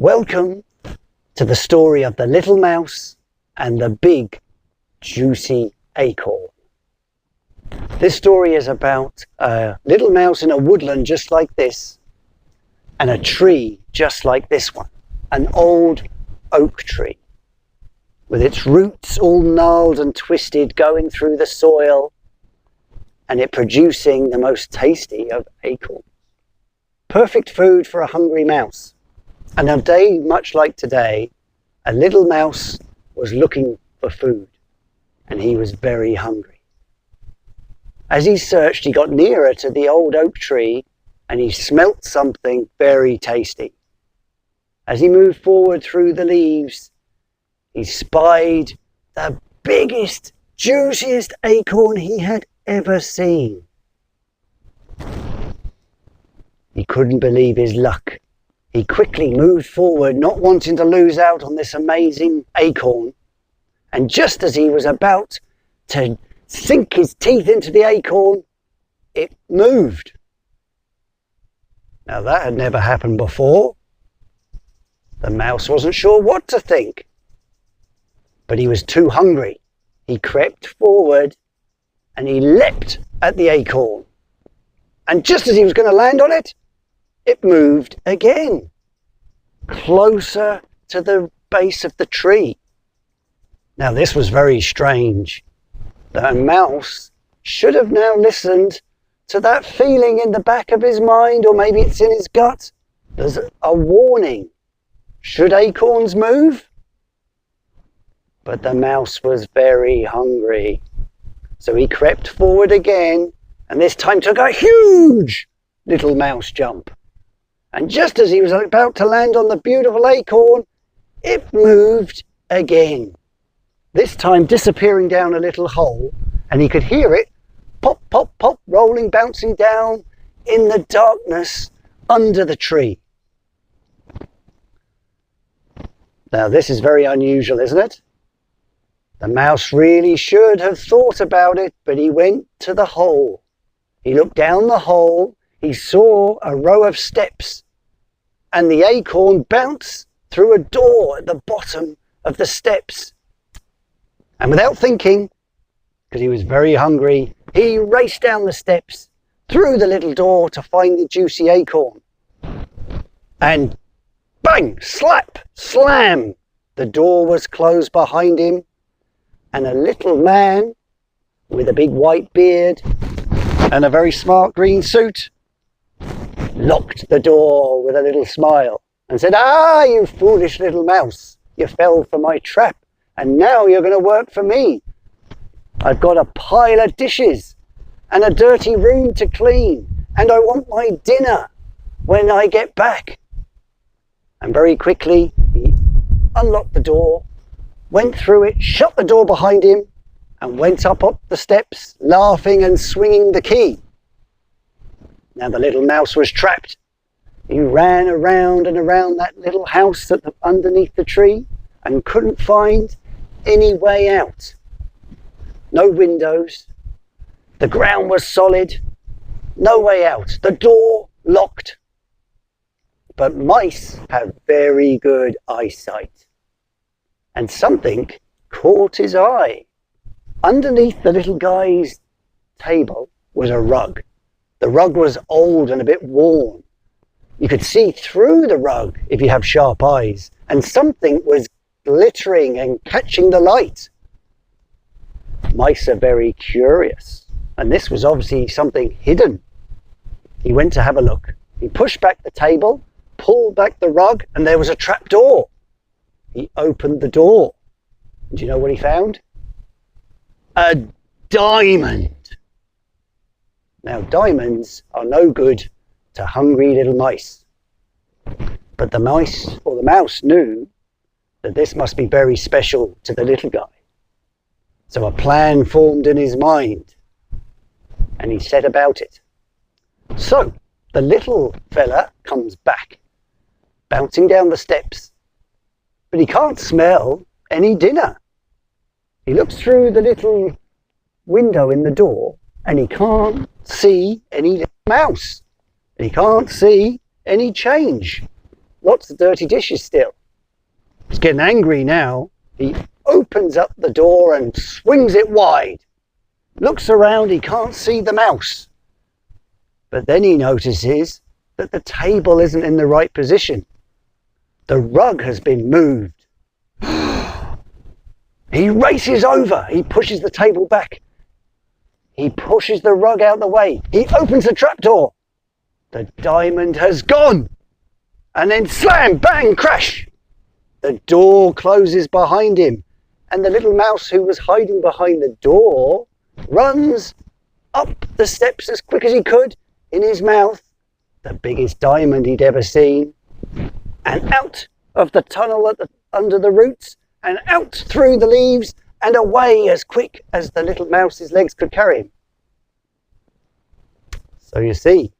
Welcome to the story of the little mouse and the big, juicy acorn. This story is about a little mouse in a woodland just like this, and a tree just like this one, an old oak tree, with its roots all gnarled and twisted going through the soil, and it producing the most tasty of acorns. Perfect food for a hungry mouse. And a day much like today, a little mouse was looking for food, and he was very hungry. As he searched, he got nearer to the old oak tree, and he smelt something very tasty. As he moved forward through the leaves, he spied the biggest, juiciest acorn he had ever seen. He couldn't believe his luck. He quickly moved forward, not wanting to lose out on this amazing acorn. And just as he was about to sink his teeth into the acorn, it moved. Now that had never happened before. The mouse wasn't sure what to think. But he was too hungry. He crept forward and he leapt at the acorn. And just as he was going to land on it, it moved again, closer to the base of the tree. Now this was very strange. The mouse should have now listened to that feeling in the back of his mind, or maybe it's in his gut. There's a warning. Should acorns move? But the mouse was very hungry. So he crept forward again, and this time took a huge little mouse jump. And just as he was about to land on the beautiful acorn, it moved again. This time disappearing down a little hole, and he could hear it pop, pop, pop, rolling, bouncing down in the darkness under the tree. Now this is very unusual, isn't it? The mouse really should have thought about it, but he went to the hole. He looked down the hole. He saw a row of steps, and the acorn bounced through a door at the bottom of the steps. And without thinking, because he was very hungry, he raced down the steps, through the little door to find the juicy acorn. And bang, slap, slam, the door was closed behind him, and a little man with a big white beard and a very smart green suit locked the door with a little smile and said, "Ah, you foolish little mouse, you fell for my trap, and now you're going to work for me. I've got a pile of dishes and a dirty room to clean, and I want my dinner when I get back." And very quickly he unlocked the door, went through it, shut the door behind him, and went up the steps, laughing and swinging the key. Now the little mouse was trapped. He ran around and around that little house underneath the tree and couldn't find any way out. No windows. The ground was solid. No way out. The door locked. But mice have very good eyesight. And something caught his eye. Underneath the little guy's table was a rug. The rug was old and a bit worn. You could see through the rug if you have sharp eyes, and something was glittering and catching the light. Mice are very curious, and this was obviously something hidden. He went to have a look. He pushed back the table, pulled back the rug, and there was a trap door. He opened the door. Do you know what he found? A diamond. Now, diamonds are no good to hungry little mice. But the mouse knew that this must be very special to the little guy. So a plan formed in his mind, and he set about it. So the little fella comes back, bouncing down the steps, but he can't smell any dinner. He looks through the little window in the door, and he can't see any mouse. And he can't see any change. lots of dirty dishes still. He's getting angry now. He opens up the door and swings it wide. Looks around, he can't see the mouse. But then he notices that the table isn't in the right position. The rug has been moved. He races over. He pushes the table back. He pushes the rug out the way. He opens the trapdoor. The diamond has gone. And then slam, bang, crash. The door closes behind him. And the little mouse who was hiding behind the door runs up the steps as quick as he could, in his mouth the biggest diamond he'd ever seen, and out of the tunnel under the roots, and out through the leaves, and away as quick as the little mouse's legs could carry him. So you see,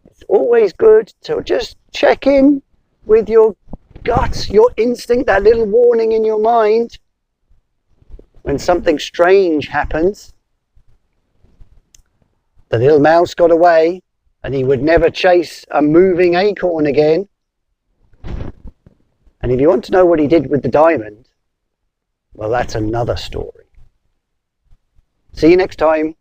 it's always good to just check in with your gut, your instinct, that little warning in your mind when something strange happens. The little mouse got away, and he would never chase a moving acorn again. And if you want to know what he did with the diamond, well, that's another story. See you next time.